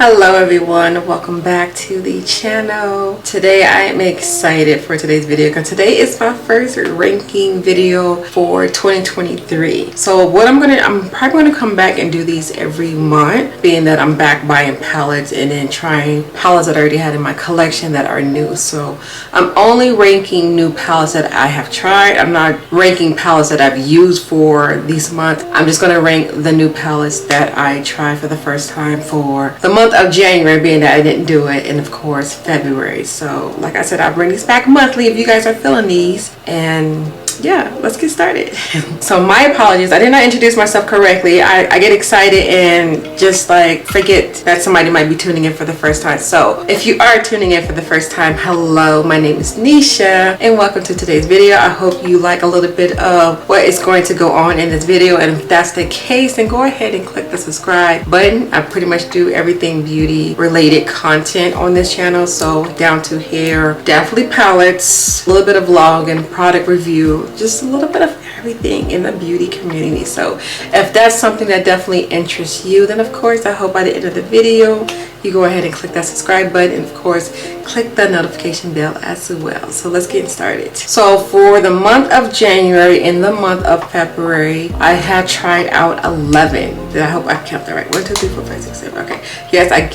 Hello everyone, welcome back to the channel. Today I am excited for today's video because today is my first ranking video for 2023. So what I'm probably gonna come back and do these every month, being that I'm back buying palettes and then trying palettes that I already had in my collection that are new. So I'm only ranking new palettes that I have tried. I'm not ranking palettes that I've used for this month. I'm just gonna rank the new palettes that I tried for the first time for the month of January, being that I didn't do it, and of course February. So like I said, I'll bring these back monthly if you guys are feeling these. And yeah, let's get started. So my apologies, I did not introduce myself correctly. I get excited and just like forget that somebody might be tuning in for the first time. So if you are tuning in for the first time, hello, my name is NESHA and welcome to today's video. I hope you like a little bit of what is going to go on in this video, and if that's the case, then go ahead and click the subscribe button. I pretty much do everything beauty related content on this channel, so down to hair, definitely palettes, a little bit of vlog and product review, just a little bit of everything in the beauty community. So if that's something that definitely interests you, then of course I hope by the end of the video you go ahead and click that subscribe button, and of course click the notification bell as well. So let's get started. So for the month of January and the month of February, I had tried out 11. I hope I kept that right. 1 2 3 4 5 6 7. Okay, yes, I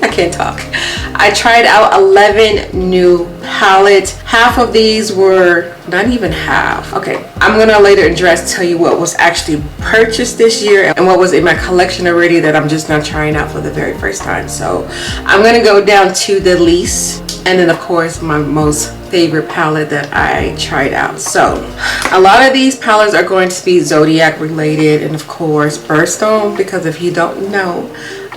can't talk. I tried out 11 new palettes. Half of these were, not even half. Okay, I'm gonna later address, tell you what was actually purchased this year and what was in my collection already that I'm just not trying out for the very first time. So I'm gonna go down to the least, and then of course my most favorite palette that I tried out. So a lot of these palettes are going to be zodiac related, and of course birthstone, because if you don't know,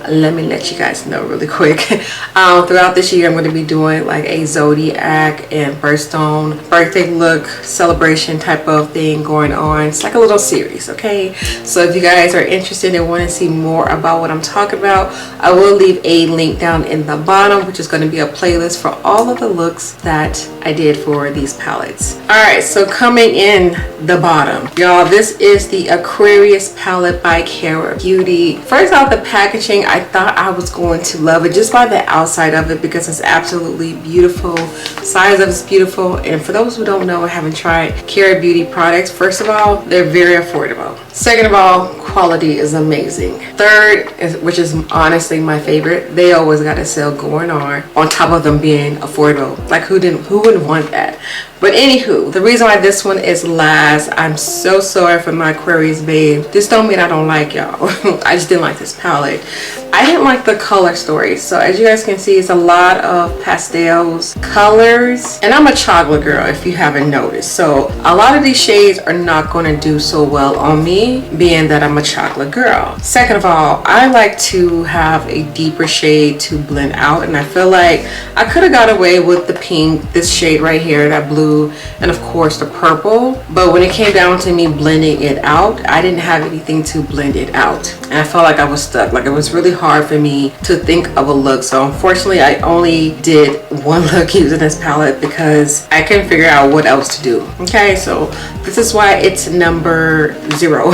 let me let you guys know really quick. Throughout this year I'm going to be doing like a zodiac and birthstone birthday look celebration type of thing going on. It's like a little series, okay? So if you guys are interested and want to see more about what I'm talking about, I will leave a link down in the bottom, which is going to be a playlist for all of the looks that I did for these palettes. Alright, so coming in the bottom, y'all, this is the Aquarius palette by Kara Beauty. First off, the packaging, I thought I was going to love it just by the outside of it because it's absolutely beautiful. Size of it's beautiful, and for those who don't know or haven't tried Kara Beauty products, first of all, they're very affordable. Second of all, quality is amazing. Third, which is honestly my favorite, they always got a sale going on top of them being affordable. Like who wouldn't want that? But anywho, the reason why this one is last, I'm so sorry for my Aquarius babe. This don't mean I don't like y'all. I just didn't like this palette. I didn't like the color story. So as you guys can see, it's a lot of pastels, colors, and I'm a chocolate girl if you haven't noticed. So a lot of these shades are not going to do so well on me, being that I'm a chocolate girl. Second of all, I like to have a deeper shade to blend out, and I feel like I could have got away with the pink, this shade right here, that blue, and of course the purple, but when it came down to me blending it out, I didn't have anything to blend it out, and I felt like I was stuck. Like it was really hard for me to think of a look. So unfortunately I only did one look using this palette because I couldn't figure out what else to do. Okay, so this is why it's number 0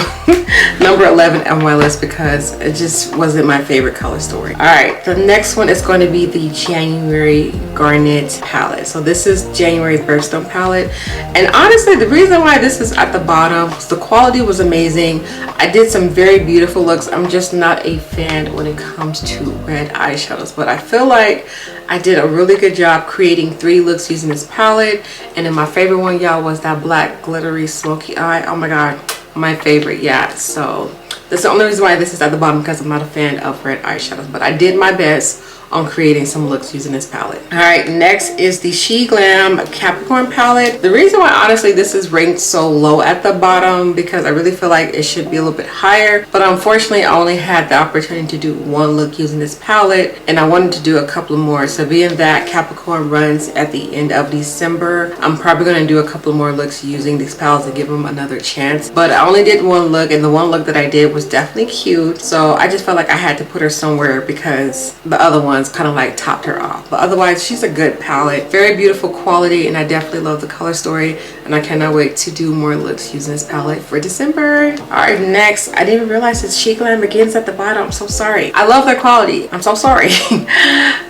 number 11 on my list, because it just wasn't my favorite color story. All right, the next one is going to be the January Garnet palette. So this is January's birthstone palette, and honestly the reason why this is at the bottom is the quality was amazing. I did some very beautiful looks. I'm just not a fan when it comes to red eyeshadows, but I feel like I did a really good job creating 3 looks using this palette. And then my favorite one, y'all, was that black glittery smoky eye. Oh my god, my favorite. Yeah, so that's the only reason why this is at the bottom, because I'm not a fan of red eyeshadows, but I did my best on creating some looks using this palette. All right, next is the She Glam Capricorn palette. The reason why honestly this is ranked so low at the bottom, because I really feel like it should be a little bit higher, but unfortunately I only had the opportunity to do one look using this palette, and I wanted to do a couple more. So being that Capricorn runs at the end of December, I'm probably going to do a couple more looks using these palettes to give them another chance. But I only did one look, and the one look that I did was definitely cute, so I just felt like I had to put her somewhere because the other ones kind of like topped her off. But otherwise she's a good palette, very beautiful quality, and I definitely love the color story. and I cannot wait to do more looks using this palette for December. All right, next, I didn't even realize it's Cheek Line Begins at the bottom. I'm so sorry. I love their quality. I'm so sorry.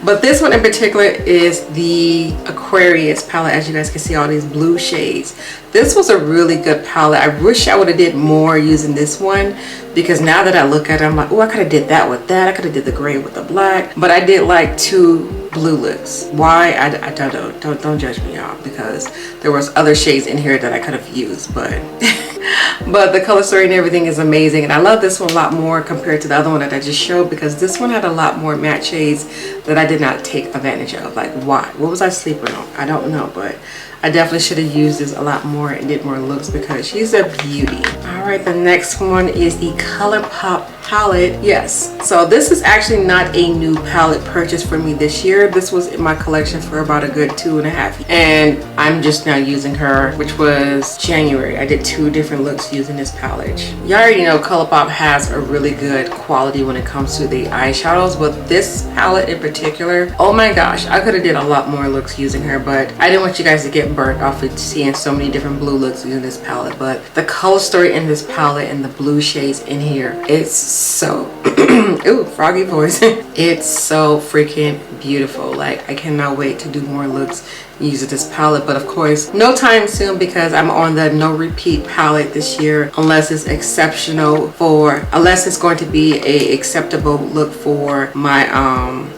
But this one in particular is the Aquarius palette. As you guys can see, all these blue shades. This was a really good palette. I wish I would have did more using this one, because now that I look at it, I'm like, oh, I could have did that with that. I could have did the gray with the black. But I did like 2 blue looks. Why? I don't judge me, y'all, because there was other shades in here that I could have used, but but the color story and everything is amazing, and I love this one a lot more compared to the other one that I just showed, because this one had a lot more matte shades that I did not take advantage of. Like, why? What was I sleeping on? I don't know, but I definitely should have used this a lot more and did more looks, because she's a beauty. All right, the next one is the ColourPop palette. Yes, so this is actually not a new palette purchase for me this year. This was in my collection for about a good 2.5 years, and I'm just now using her, which was January. I did 2 different looks using this palette. You already know ColourPop has a really good quality when it comes to the eyeshadows, but this palette in particular, oh my gosh, I could have did a lot more looks using her, but I didn't want you guys to get burnt off with seeing so many different blue looks using this palette. But the color story in this palette and the blue shades in here, it's so ooh, froggy voice. It's so freaking beautiful. Like, I cannot wait to do more looks using this palette, but of course no time soon, because I'm on the no repeat palette this year, unless it's going to be a acceptable look for my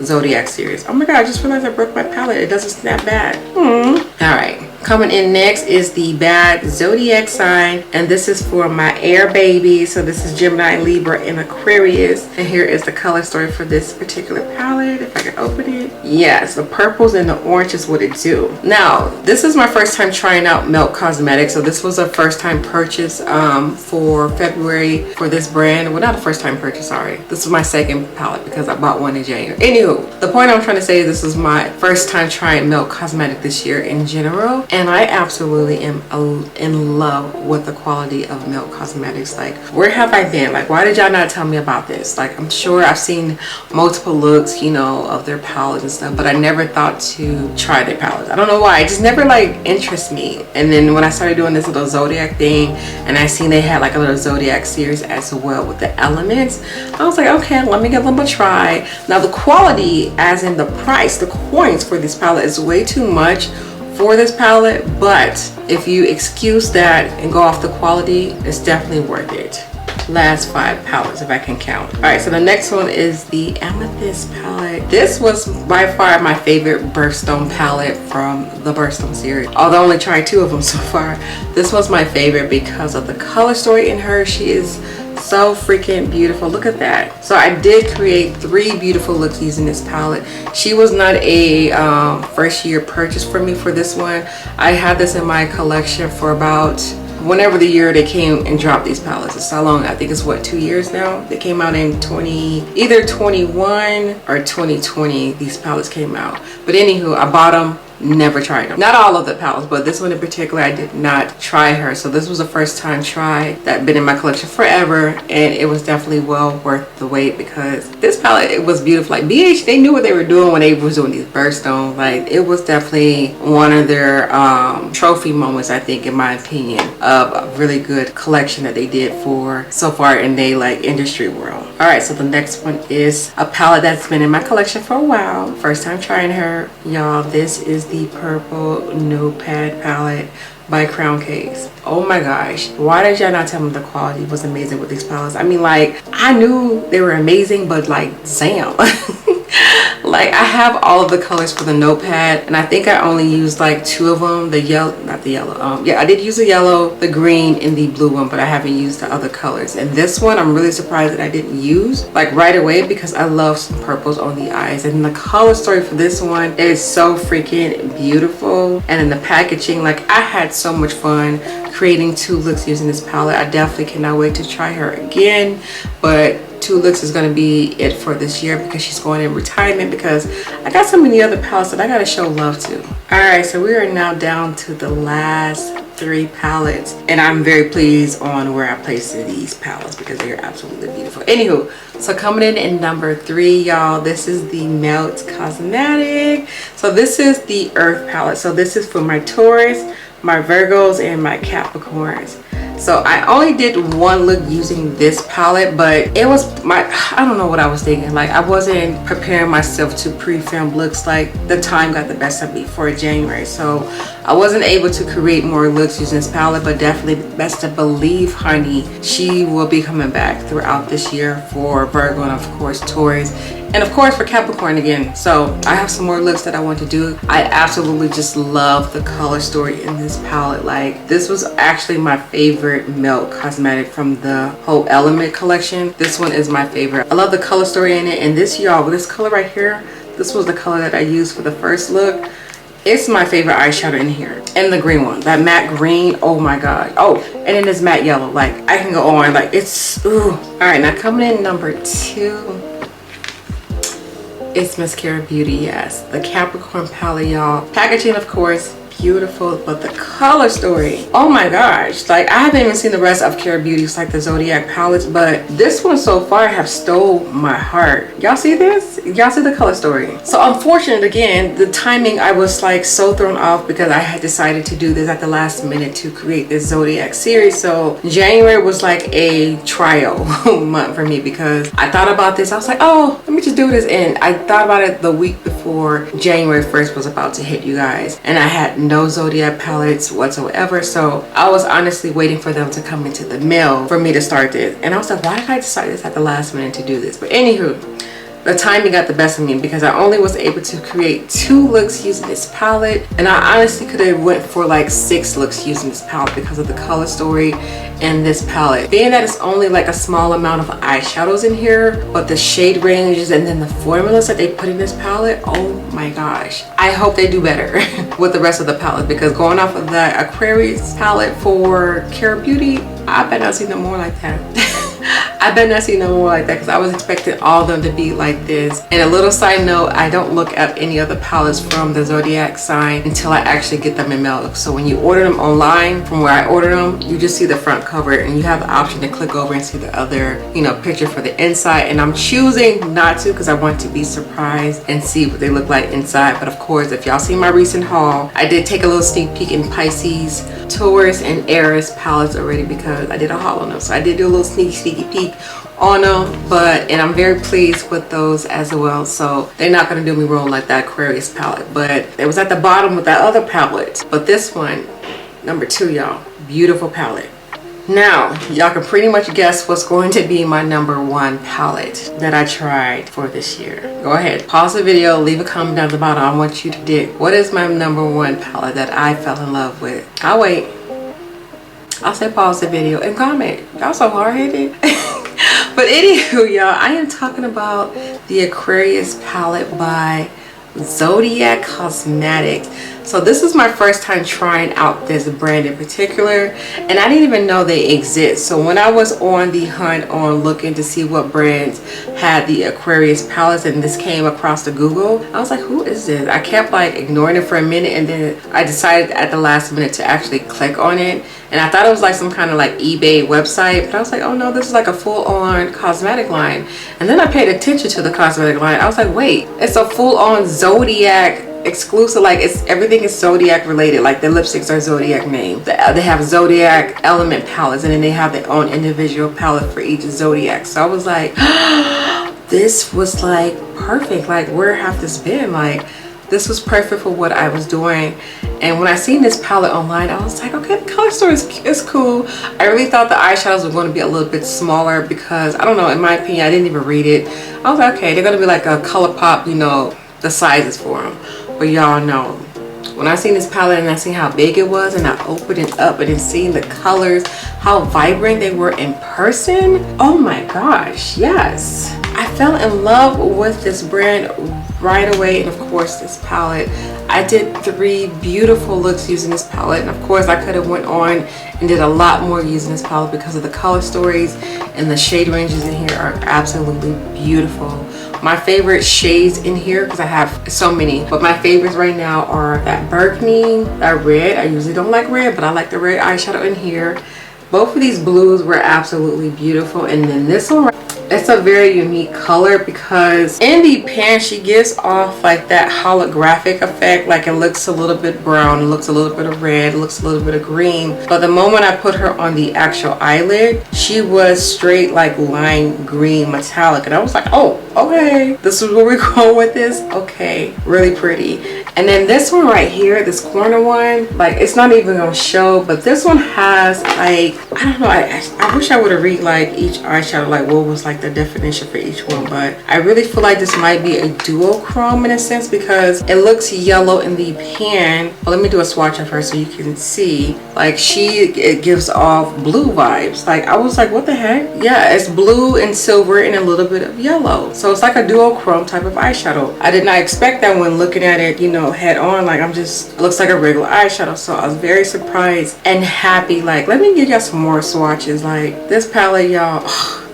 Zodiac series. Oh my god, I just realized I broke my palette. It doesn't snap back. All right, coming in next is the Bad Zodiac sign, and this is for my air baby. So this is Gemini, Libra, and Aquarius, and here is the color story for this particular palette. If I can open it, yes, the purples and the orange is what it do. Now, this is my first time trying out Milk Cosmetics, so this was a first time purchase for February for this brand. Well, not a first time purchase, sorry. This is my second palette because I bought one in January. Anywho, the point I'm trying to say is this is my first time trying Milk Cosmetics this year in general, and I absolutely am in love with the quality of Milk Cosmetics. Like, where have I been? Like, why did y'all not tell me about this? Like, I'm sure I've seen multiple looks, you know, of their palettes and stuff, but I never thought to try their palettes. I don't know why, it just never like interests me. And then when I started doing this little Zodiac thing, and I seen they had like a little Zodiac series as well with the elements, I was like, okay, let me give them a try. Now the quality, as in the price, the coins for this palette is way too much for this palette, but if you excuse that and go off the quality, it's definitely worth it. Last 5 palettes if I can count. All right, so the next one is the Amethyst palette. This was by far my favorite Birthstone palette from the Birthstone series, although I only tried 2 of them so far. This was my favorite because of the color story in her. She is so freaking beautiful. Look at that. So I did create 3 beautiful looks using this palette. She was not a first year purchase for me for this one. I had this in my collection for about whenever the year they came and dropped these palettes. It's so long. I think it's what, 2 years now? They came out in either 21 or 2020 these palettes came out. But anywho, I bought them, never tried them. Not all of the palettes, but this one in particular, I did not try her. So this was a first time try that been in my collection forever, and it was definitely well worth the wait, because this palette, it was beautiful. Like, BH, they knew what they were doing when they was doing these Birthstone. Like, it was definitely one of their trophy moments, I think, in my opinion, of a really good collection that they did for so far in the like industry world. All right, so the next one is a palette that's been in my collection for a while. First time trying her, y'all. This is the Purple Notepad palette by Crown Case. Oh my gosh, why did y'all not tell me the quality was amazing with these palettes? I mean, like, I knew they were amazing, but like, damn. Like, I have all of the colors for the notepad, and I think I only used like 2 of them. The yellow, not the yellow, yeah, I did use the yellow, the green, and the blue one, but I haven't used the other colors. And this one, I'm really surprised that I didn't use like right away, because I love some purples on the eyes. And the color story for this one is so freaking beautiful. And in the packaging, like, I had so much fun creating 2 looks using this palette. I definitely cannot wait to try her again, but 2 looks is going to be it for this year, because she's going in retirement, because I got so many other palettes that I got to show love to. All right, so we are now down to the last 3 palettes, and I'm very pleased on where I placed these palettes, because they are absolutely beautiful. Anywho, so coming in number 3, y'all, this is the Melt Cosmetic. So this is the Earth palette. So this is for my Taurus, my Virgos and my Capricorns. So I only did one look using this palette, but it was I don't know what I was thinking. Like, I wasn't preparing myself to pre-film looks. Like, the time got the best of me for January, so I wasn't able to create more looks using this palette. But definitely best to believe, honey, she will be coming back throughout this year for Virgo and of course Taurus, and of course for Capricorn again. So I have some more looks that I want to do. I absolutely just love the color story in this palette. Like, this was actually my favorite Milk cosmetic from the whole Element collection. This one is my favorite. I love the color story in it, and this, y'all, this color right here, this was the color that I used for the first look. It's my favorite eyeshadow in here. And the green one, that matte green, oh my god. Oh, and then this matte yellow. Like, I can go on, like, it's ooh. All right, now coming in number 2, it's Mascara Beauty. Yes, the Capricorn palette, y'all. Packaging, of course, beautiful, but the color story, oh my gosh. Like, I haven't even seen the rest of Cara Beauty's, like the Zodiac palettes, but this one so far have stole my heart. Y'all see this? Y'all see the color story? So unfortunate, again, the timing, I was like so thrown off because I had decided to do this at the last minute to create this Zodiac series. So January was like a trial month for me because I thought about this. I was like, oh, let me just do this. And I thought about it the week before January 1st was about to hit, you guys, and I had no Zodiac palettes whatsoever. So I was honestly waiting for them to come into the mail for me to start this, and I was like, why did I decide this at the last minute to do this? But anywho, the timing got the best of me because I only was able to create 2 looks using this palette, and I honestly could have went for like 6 looks using this palette because of the color story and this palette. Being that it's only like a small amount of eyeshadows in here, but the shade ranges and then the formulas that they put in this palette, oh my gosh. I hope they do better with the rest of the palette, because going off of the Aquarius palette for Cara Beauty, I bet not see no more like that. I bet not see no more like that because I was expecting all of them to be like this. And a little side note, I don't look at any other palettes from the Zodiac sign until I actually get them in mail. So when you order them online from where I order them, you just see the front cover and you have the option to click over and see the other, you know, picture for the inside. And I'm choosing not to because I want to be surprised and see what they look like inside. But of course, if y'all see my recent haul, I did take a little sneak peek in Pisces, Taurus, and Aries palettes already because I did a haul on them. So I did do a little sneaky peek on them, and I'm very pleased with those as well. So they're not going to do me wrong like that Aquarius palette, but it was at the bottom with that other palette. But this one, number 2, y'all, beautiful palette. Now y'all can pretty much guess what's going to be my number 1 palette that I tried for this year. Go ahead, pause the video, leave a comment down the bottom. I want you to dig, what is my number 1 palette that I fell in love with? I'll wait. I'll say pause the video and comment. Y'all so hard-headed. But anywho, y'all, I am talking about the Aquarius palette by Zodiac Cosmetics. So this is my first time trying out this brand in particular, and I didn't even know they exist. So when I was on the hunt on looking to see what brands had the Aquarius palettes and this came across the Google, I was like, who is this? I kept like ignoring it for a minute, and then I decided at the last minute to actually click on it. And I thought it was like some kind of like eBay website, but I was like, oh no, this is like a full-on cosmetic line. And then I paid attention to the cosmetic line. I was like, wait, it's a full-on Zodiac exclusive, like everything is Zodiac related. Like the lipsticks are Zodiac named. They have Zodiac Element palettes, and then they have their own individual palette for each Zodiac. So I was like, this was like perfect. Like, where have this been? Like, this was perfect for what I was doing. And when I seen this palette online, I was like, okay, the color story is cool. I really thought the eyeshadows were going to be a little bit smaller because, I don't know, in my opinion, I didn't even read it. I was like, okay, they're going to be like a ColourPop, you know, the sizes for them. But y'all know, when I seen this palette and I seen how big it was, and I opened it up and then seeing the colors, how vibrant they were in person, oh my gosh, yes. I fell in love with this brand right away, and of course this palette. I did 3 beautiful looks using this palette, and of course I could have went on and did a lot more using this palette because of the color stories, and the shade ranges in here are absolutely beautiful. My favorite shades in here, because I have so many, but my favorites right now are that burgundy, that red. I usually don't like red, but I like the red eyeshadow in here. Both of these blues were absolutely beautiful. And then this one, it's a very unique color because in the pan she gives off like that holographic effect, like it looks a little bit brown, it looks a little bit of red, it looks a little bit of green. But the moment I put her on the actual eyelid, she was straight like lime green metallic, and I was like, oh, okay, this is where we're going with this. Okay, really pretty. And then this one right here, this corner one, like it's not even gonna show, but this one has like, I don't know, I wish I would have read like each eyeshadow, like what was like the definition for each one, but I really feel like this might be a duochrome in a sense because it looks yellow in the pan. Well, let me do a swatch of her so you can see. Like it gives off blue vibes. Like I was like, what the heck? Yeah, it's blue and silver and a little bit of yellow. So it's like a duochrome type of eyeshadow. I did not expect that when looking at it, you know, head on. Like it looks like a regular eyeshadow. So I was very surprised and happy. Like, let me give y'all some more swatches. Like this palette, y'all,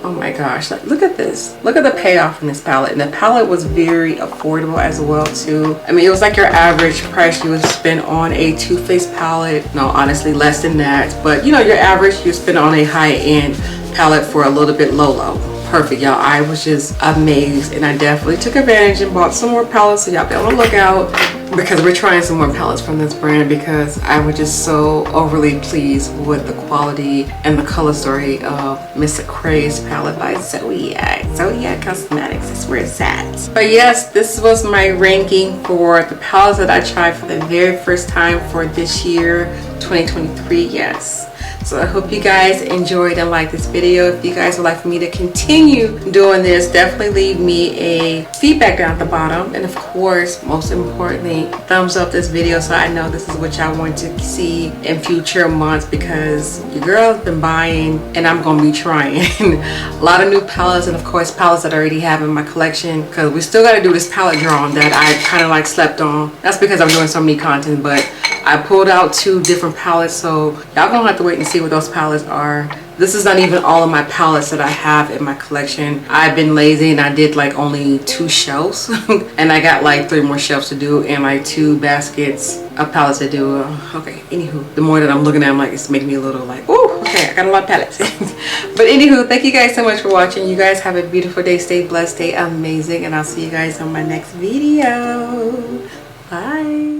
oh my gosh, like look at this. Look at the payoff in this palette. And the palette was very affordable as well too. I mean, it was like your average price you would spend on a Too Faced palette. No, honestly, less than that. But you know, your average you spend on a high-end palette for a little bit low. Perfect, y'all. I was just amazed, and I definitely took advantage and bought some more palettes, so y'all be on the lookout because we're trying some more palettes from this brand because I was just so overly pleased with the quality and the color story of Miss Craze palette by Zodiac Cosmetics. That's where it's at. But yes, this was my ranking for the palettes that I tried for the very first time for this year, 2023. Yes. So I hope you guys enjoyed and liked this video. If you guys would like for me to continue doing this, definitely leave me a feedback down at the bottom. And of course, most importantly, thumbs up this video so I know this is what y'all want to see in future months because your girl's been buying and I'm going to be trying a lot of new palettes, and of course palettes that I already have in my collection because we still got to do this palette drawing that I kind of like slept on. That's because I'm doing so many content, but I pulled out 2 different palettes, so y'all gonna have to wait and see what those palettes are. This is not even all of my palettes that I have in my collection. I've been lazy and I did like only 2 shelves and I got like 3 more shelves to do and like 2 baskets of palettes to do. Okay, anywho, the more that I'm looking at, I'm like, it's making me a little like, oh, okay, I got a lot of palettes. But anywho, thank you guys so much for watching. You guys have a beautiful day. Stay blessed, stay amazing, and I'll see you guys on my next video. Bye.